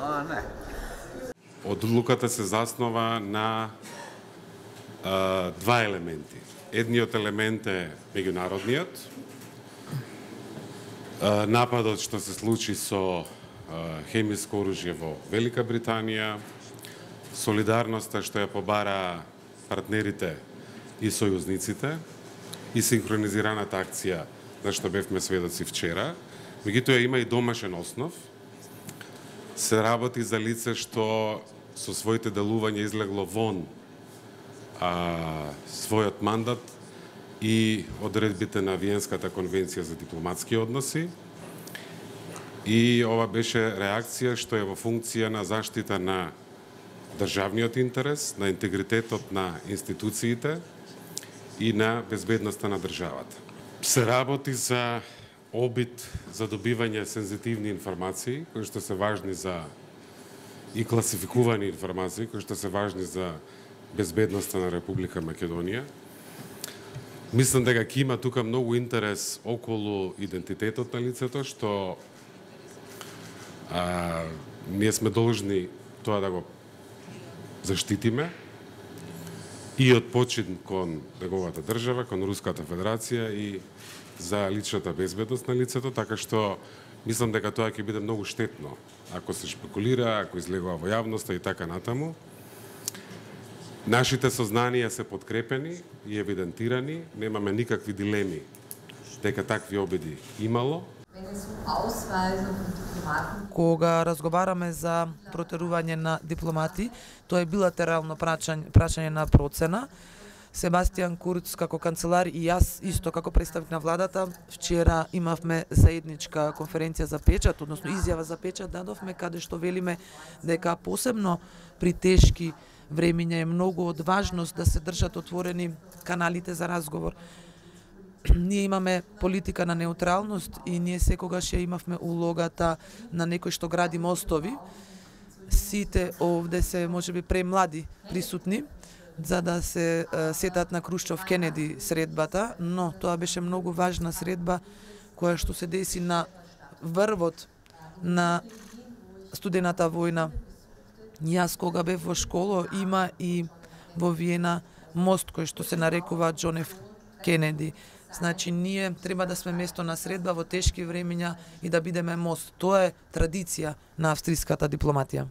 Не. Одлуката се заснова на два елементи. Едниот елемент е меѓународниот. Нападот што се случи со хемиско оружје во Велика Британија, солидарноста што ја побара партнерите и сојузниците и синхронизираната акција на што бевме сведоци вчера. Меѓутоа има и домашен основ. Се работи за лице што со своите делувања излегло вон својот мандат и одредбите на Виенската конвенција за дипломатски односи. И ова беше реакција што е во функција на заштита на државниот интерес, на интегритетот на институциите и на безбедноста на државата. Се работи за обид за добивање сензитивни информации, кои што се важни за и класификувани информации, кои што се важни за безбедноста на Република Македонија. Мислам дека ќе има тука многу интерес околу идентитетот на лицето, што ние сме должни тоа да го заштитиме и од почин кон неговата држава, кон Руската Федерација и за личната безбедност на лицето, така што мислам дека тоа ќе биде многу штетно ако се шпекулира, ако излегува во јавноста и така натаму. Нашите сознанија се подкрепени и евидентирани, немаме никакви дилеми дека такви обиди имало. Кога разговараме за протерување на дипломати, тоа е билатерално прашање на процена. Себастијан Курц како канцелар и јас исто како представник на владата вчера имавме заедничка конференција за печат, односно изјава за печат дадовме каде што велиме дека посебно при тешки времиња е многу од важност да се држат отворени каналите за разговор. Ние имаме политика на неутралност и ние секогаш ја имавме улогата на некој што гради мостови. Сите овде се можеби премлади присутни за да се сетат на Крушчов Кенеди средбата, но тоа беше многу важна средба која што се деси на врвот на студената војна. Јас кога бев во школа има и во Виена мост кој што се нарекува Џон Ф. Кенеди. Значи ние треба да сме место на средба во тешки времиња и да бидеме мост. Тоа е традиција на австриската дипломатија.